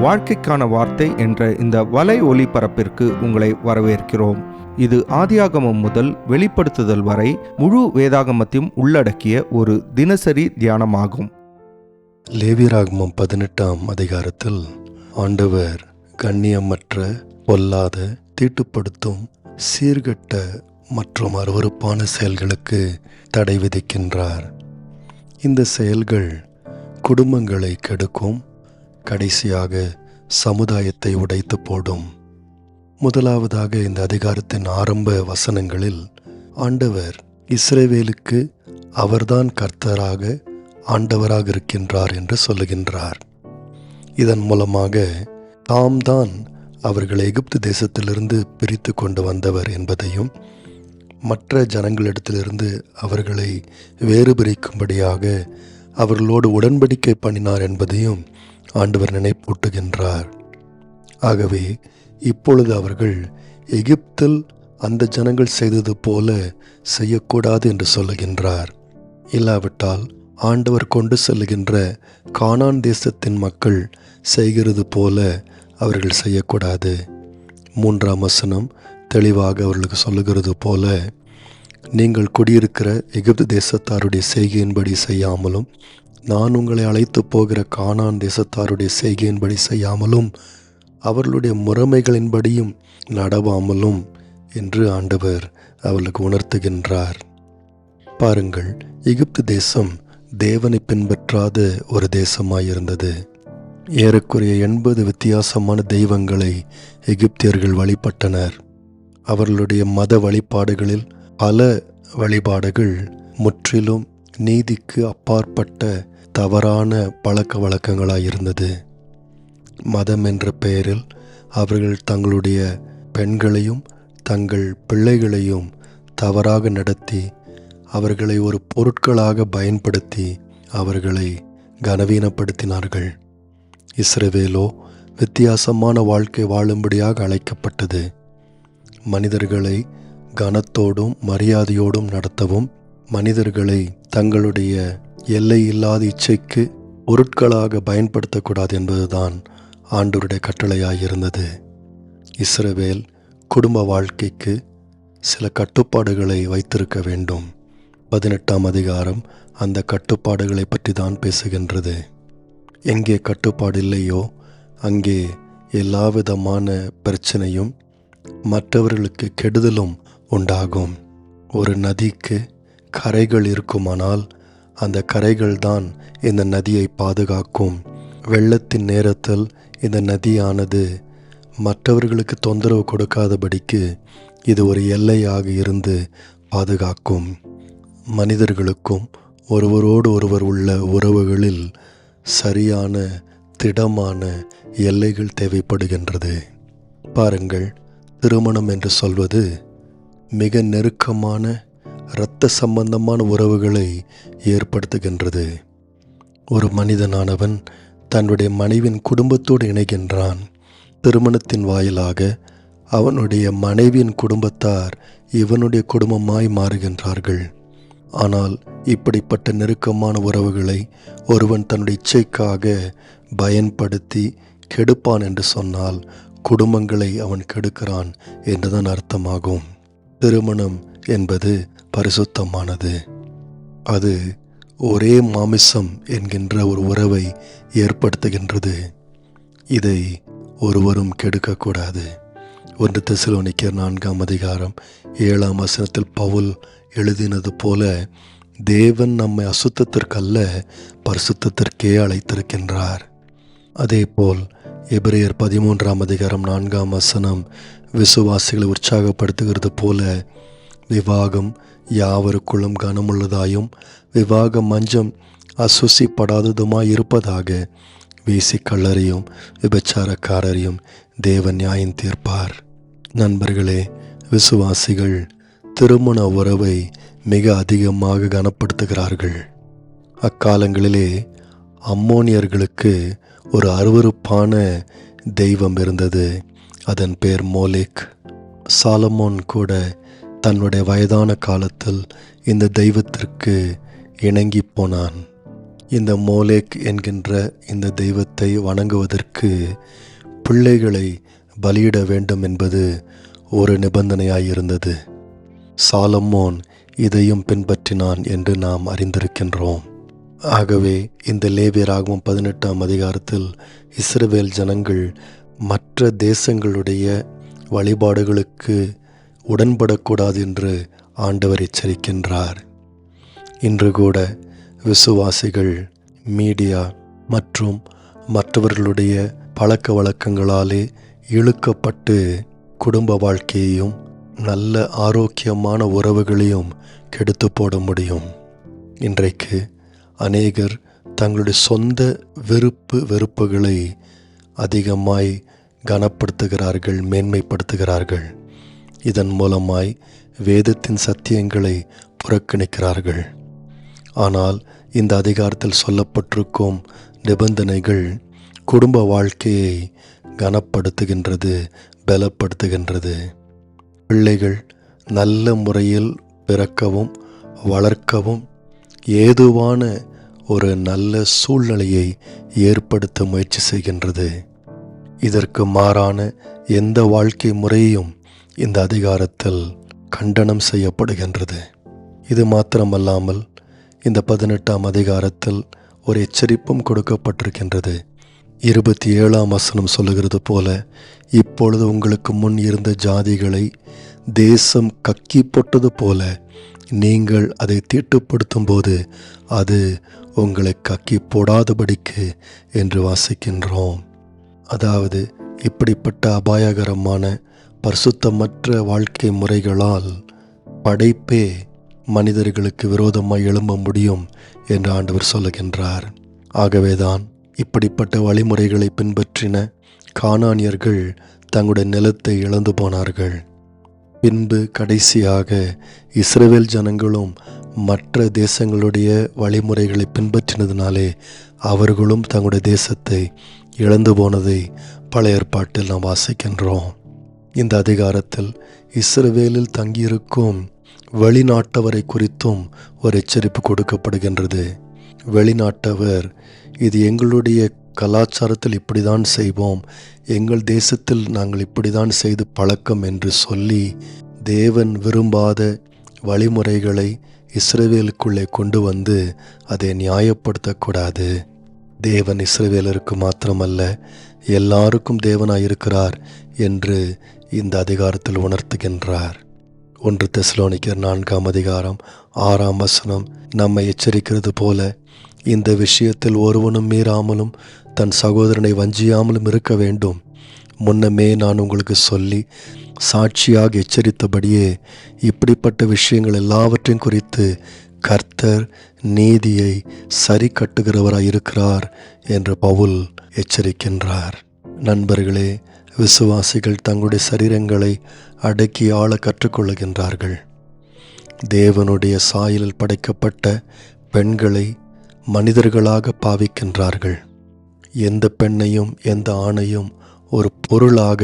வாழ்க்கைக்கான வார்த்தை என்ற இந்த வலை ஒளிபரப்பிற்கு உங்களை வரவேற்கிறோம். இது ஆதியாகமம் முதல் வெளிப்படுத்துதல் வரை முழு வேதாகமத்தையும் உள்ளடக்கிய ஒரு தினசரி தியானமாகும். லேவியராகமம் 18ஆம் அதிகாரத்தில் ஆண்டவர் கண்ணியமற்ற, பொல்லாத, தீட்டுப்படுத்தும், சீர்கெட்ட மற்றும் அருவருப்பான செயல்களுக்கு தடை விதிக்கின்றார். இந்த செயல்கள் குடும்பங்களை கெடுக்கும், கடைசியாக சமுதாயத்தை உடைத்து போடும். முதலாவதாக இந்த அதிகாரத்தின் ஆரம்ப வசனங்களில் ஆண்டவர் இஸ்ரவேலுக்கு அவர்தான் கர்த்தராக, ஆண்டவராக இருக்கின்றார் என்று சொல்லுகின்றார். இதன் மூலமாக தாம் தான் அவர்களை எகிப்து தேசத்திலிருந்து பிரித்து கொண்டு வந்தவர் என்பதையும், மற்ற ஜனங்களிடத்திலிருந்து அவர்களை வேறு பிரிக்கும்படியாக அவர்களோடு உடன்படிக்கை பண்ணினார் என்பதையும் ஆண்டவர் நினைப்பூட்டுகின்றார். ஆகவே இப்பொழுது அவர்கள் எகிப்தில் அந்த ஜனங்கள் செய்தது போல செய்யக்கூடாது என்று சொல்லுகின்றார். இல்லாவிட்டால் ஆண்டவர் கொண்டு செல்லுகின்ற கானான் தேசத்தின் மக்கள் செய்கிறது போல அவர்கள் செய்யக்கூடாது. 3ஆம் வசனம் தெளிவாக அவர்களுக்கு சொல்லுகிறது போல, நீங்கள் குடியிருக்கிற எகிப்து தேசத்தாருடைய செய்கையின்படி செய்யாமலும், நான் உங்களை அழைத்து போகிற கானான் தேசத்தாருடைய செய்கையின்படி செய்யாமலும், அவர்களுடைய முறைமைகளின்படியும் நடவாமலும் என்று ஆண்டவர் அவர்களுக்கு உணர்த்துகின்றார். பாருங்கள், எகிப்து தேசம் தேவனை பின்பற்றாத ஒரு தேசமாயிருந்தது. ஏறக்குறைய 80 வித்தியாசமான தெய்வங்களை எகிப்தியர்கள் வழிபட்டனர். அவர்களுடைய மத வழிபாடுகளில் பல வழிபாடுகள் முற்றிலும் நீதிக்கு அப்பாற்பட்ட தவறான பழக்க வழக்கங்களாயிருந்தது. மதம் என்ற பெயரில் அவர்கள் தங்களுடைய பெண்களையும் தங்கள் பிள்ளைகளையும் தவறாக நடத்தி, அவர்களை ஒரு பொருட்களாக பயன்படுத்தி அவர்களை கனவீனப்படுத்தினார்கள். இஸ்ரவேலோ வித்தியாசமான வாழ்க்கை வாழும்படியாக அழைக்கப்பட்டது. மனிதர்களை கனத்தோடும் மரியாதையோடும் நடத்தவும், மனிதர்களை தங்களுடைய எல்லை இல்லாத இச்சைக்கு பொருட்களாக பயன்படுத்தக்கூடாது என்பதுதான் ஆண்டவருடைய கட்டளையாயிருந்தது. இஸ்ரவேல் குடும்ப வாழ்க்கைக்கு சில கட்டுப்பாடுகளை வைத்திருக்க வேண்டும். 18ஆம் அதிகாரம் அந்த கட்டுப்பாடுகளை பற்றி தான் பேசுகின்றது. எங்கே கட்டுப்பாடு இல்லையோ அங்கே எல்லாவிதமான பிரச்சனையும் மற்றவர்களுக்கு கெடுதலும் உண்டாகும். ஒரு நதிக்கு கரைகள் இருக்குமானால் அந்த கரைகள் தான் இந்த நதியை பாதுகாக்கும். வெள்ளத்தின் நேரத்தில் இந்த நதியானது மற்றவர்களுக்கு தொந்தரவு கொடுக்காதபடிக்கு இது ஒரு எல்லையாக இருந்து பாதுகாக்கும். மனிதர்களுக்கும் ஒருவரோடு ஒருவர் உள்ள உறவுகளில் சரியான திடமான எல்லைகள் தேவைப்படுகின்றது. பாருங்கள், திருமணம் என்று சொல்வது மிக நெருக்கமான இரத்த சம்பந்தமான உறவுகளை ஏற்படுத்துகின்றது. ஒரு மனிதனானவன் தன்னுடைய மனைவியின் குடும்பத்தோடு இணைகின்றான். திருமணத்தின் வாயிலாக அவனுடைய மனைவியின் குடும்பத்தார் இவனுடைய குடும்பமாய் மாறுகின்றார்கள். ஆனால் இப்படிப்பட்ட நெருக்கமான உறவுகளை ஒருவன் தன்னுடைய இச்சைக்காக பயன்படுத்தி கெடுப்பான் என்று சொன்னால் குடும்பங்களை அவன் கெடுக்கிறான் என்றுதான் அர்த்தமாகும். திருமணம் என்பது பரிசுத்தமானது. அது ஒரே மாமிசம் என்கின்ற ஒரு உறவை ஏற்படுத்துகின்றது. இதை ஒருவரும் கெடுக்கக்கூடாது. 1 தெசலோனிக்கர் 4ஆம் அதிகாரம் 7ஆம் வசனத்தில் பவுல் எழுதினது போல, தேவன் நம்மை அசுத்தத்திற்கல்ல பரிசுத்தத்திற்கே அழைத்திருக்கின்றார். அதேபோல் எபிரேயர் 13ஆம் அதிகாரம் 4ஆம் வசனம் விசுவாசிகளை உற்சாகப்படுத்துகிறது போல, விவாகம் யாவருக்குள்ளும் கனமுள்ளதாயும் விவாக மஞ்சம் அசுசிப்படாததுமாய் இருப்பதாக, வீசி கள்ளரையும் விபச்சாரக்காரரையும் தேவன் நியாயம் தீர்ப்பார். நண்பர்களே, விசுவாசிகள் திருமண உறவை மிக அதிகமாக கனப்படுத்துகிறார்கள். அக்காலங்களிலே அம்மோனியர்களுக்கு ஒரு அருவருப்பான தெய்வம் இருந்தது. அதன் பேர் மோலேக். சாலமோன் கூட தன்னுடைய வயதான காலத்தில் இந்த தெய்வத்திற்கு இணங்கி போனான். இந்த மோலேக் என்கின்ற இந்த தெய்வத்தை வணங்குவதற்கு பிள்ளைகளை பலியிட வேண்டும் என்பது ஒரு நிபந்தனையாயிருந்தது. சாலமோன் இதையும் பின்பற்றினான் என்று நாம் அறிந்திருக்கின்றோம். ஆகவே இந்த லேவியராகமம் 18ஆம் அதிகாரத்தில் இஸ்ரவேல் ஜனங்கள் மற்ற தேசங்களுடைய வழிபாடுகளுக்கு உடன்படக்கூடாது என்று ஆண்டவர் எச்சரிக்கின்றார். இன்று கூட விசுவாசிகள் மீடியா மற்றும் மற்றவர்களுடைய பழக்க வழக்கங்களாலே இழுக்கப்பட்டு குடும்ப வாழ்க்கையையும் நல்ல ஆரோக்கியமான உறவுகளையும் கெடுத்து போட முடியும். இன்றைக்கு அநேகர் தங்களுடைய சொந்த வெறுப்புகளை அதிகமாய் கனப்படுத்துகிறார்கள், மேன்மைப்படுத்துகிறார்கள். இதன் மூலமாய் வேதத்தின் சத்தியங்களை புறக்கணிக்கிறார்கள். ஆனால் இந்த அதிகாரத்தில் சொல்லப்பட்டிருக்கும் நிபந்தனைகள் குடும்ப வாழ்க்கையை கனப்படுத்துகின்றது, பலப்படுத்துகின்றது. பிள்ளைகள் நல்ல முறையில் பிறக்கவும் வளர்க்கவும் ஏதுவான ஒரு நல்ல சூழ்நிலையை ஏற்படுத்த முயற்சி செய்கின்றது. இதற்கு மாறான எந்த வாழ்க்கை முறையும் இந்த அதிகாரத்தில் கண்டனம் செய்யப்படுகின்றது. இது மாத்திரமல்லாமல் இந்த 18ஆம் அதிகாரத்தில் ஒரு எச்சரிப்பும் கொடுக்கப்பட்டிருக்கின்றது. 27ஆம் வசனம் சொல்லுகிறது போல, இப்பொழுது உங்களுக்கு முன் இருந்த ஜாதிகளை தேசம் கக்கி போட்டது போல நீங்கள் அதை தீட்டுப்படுத்தும் போது அது உங்களை கக்கி போடாதபடிக்கு என்று வாசிக்கின்றோம். அதாவது இப்படிப்பட்ட அபாயகரமான பரிசுத்தமற்ற வாழ்க்கை முறைகளால் படைப்பே மனிதர்களுக்கு விரோதமாய் எழும்ப முடியும் என்று ஆண்டவர் சொல்லுகின்றார். ஆகவேதான் இப்படிப்பட்ட வழிமுறைகளை பின்பற்றின கானானியர்கள் தங்களுடைய நிலத்தை இழந்து போனார்கள். பின்பு கடைசியாக இஸ்ரவேல் ஜனங்களும் மற்ற தேசங்களுடைய வழிமுறைகளை பின்பற்றினதினாலே அவர்களும் தங்களுடைய தேசத்தை இழந்து போனதை பழைய ஏற்பாட்டில் நாம் வாசிக்கின்றோம். இந்த அதிகாரத்தில் இஸ்ரவேலில் தங்கியிருக்கும் வெளிநாட்டவரை குறித்தும் ஒரு எச்சரிப்பு கொடுக்கப்படுகின்றது. வெளிநாட்டவர் இது எங்களுடைய கலாச்சாரத்தில் இப்படிதான் செய்வோம், எங்கள் தேசத்தில் நாங்கள் இப்படிதான் செய்து பழக்கம் என்று சொல்லி தேவன் விரும்பாத வழிமுறைகளை இஸ்ரவேலுக்குள்ளே கொண்டு வந்து அதை நியாயப்படுத்தக்கூடாது. தேவன் இஸ்ரவேலருக்கு மாத்திரமல்ல எல்லாருக்கும் தேவனாயிருக்கிறார் என்று இந்த அதிகாரத்தில் உணர்த்துகின்றார். 1 தெசலோனிக்கர் 4ஆம் அதிகாரம் 6ஆம் வசனம் நம்மை எச்சரிக்கிறது போல, இந்த விஷயத்தில் ஒருவனும் மீறாமலும் தன் சகோதரனை வஞ்சியாமலும் இருக்க வேண்டும். முன்னமே நான் உங்களுக்கு சொல்லி சாட்சியாக எச்சரித்தபடியே இப்படிப்பட்ட விஷயங்கள் எல்லாவற்றையும் குறித்து கர்த்தர் நீதியை சரி கட்டுகிறவராய் இருக்கிறார் என்று பவுல் எச்சரிக்கின்றார். நண்பர்களே, விசுவாசிகள் தங்களுடைய சரீரங்களை அடக்கி ஆள கற்றுக்கொள்ளுகின்றார்கள். தேவனுடைய சாயலில் படைக்கப்பட்ட பெண்களை மனிதர்களாக பாவிக்கின்றார்கள். எந்த பெண்ணையும் எந்த ஆணையும் ஒரு பொருளாக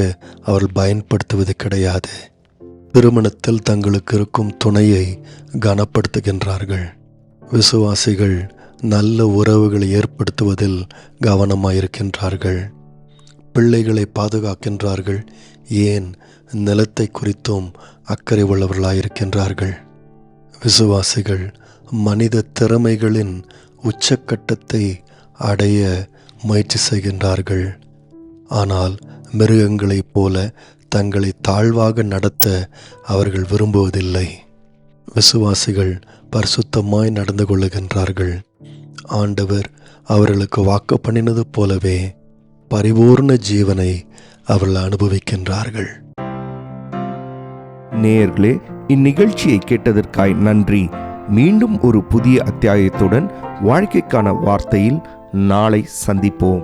அவர்கள் பயன்படுத்துவது கிடையாது. திருமணத்தில் தங்களுக்கு இருக்கும் துணையை கனப்படுத்துகின்றார்கள். விசுவாசிகள் நல்ல உறவுகளை ஏற்படுத்துவதில் கவனமாயிருக்கின்றார்கள். பிள்ளைகளை பாதுகாக்கின்றார்கள். ஏன் நிலத்தை குறித்தும் அக்கறை உள்ளவர்களாயிருக்கின்றார்கள். விசுவாசிகள் மனித திறமைகளின் உச்சக்கட்டத்தை அடைய முயற்சி செய்கின்றார்கள். ஆனால் மிருகங்களைப் போல தங்களை தாழ்வாக நடத்த அவர்கள் விரும்புவதில்லை. விசுவாசிகள் பரிசுத்தமாய் நடந்து கொள்ளுகின்றார்கள். ஆண்டவர் அவர்களுக்கு வாக்கு பண்ணினது போலவே பரிபூர்ண ஜீவனை அவர்கள் அனுபவிக்கின்றார்கள். நேயர்களே, இந்நிகழ்ச்சியை கேட்டதற்காய் நன்றி. மீண்டும் ஒரு புதிய அத்தியாயத்துடன் வாழ்க்கைக்கான வார்த்தையில் நாளை சந்திப்போம்.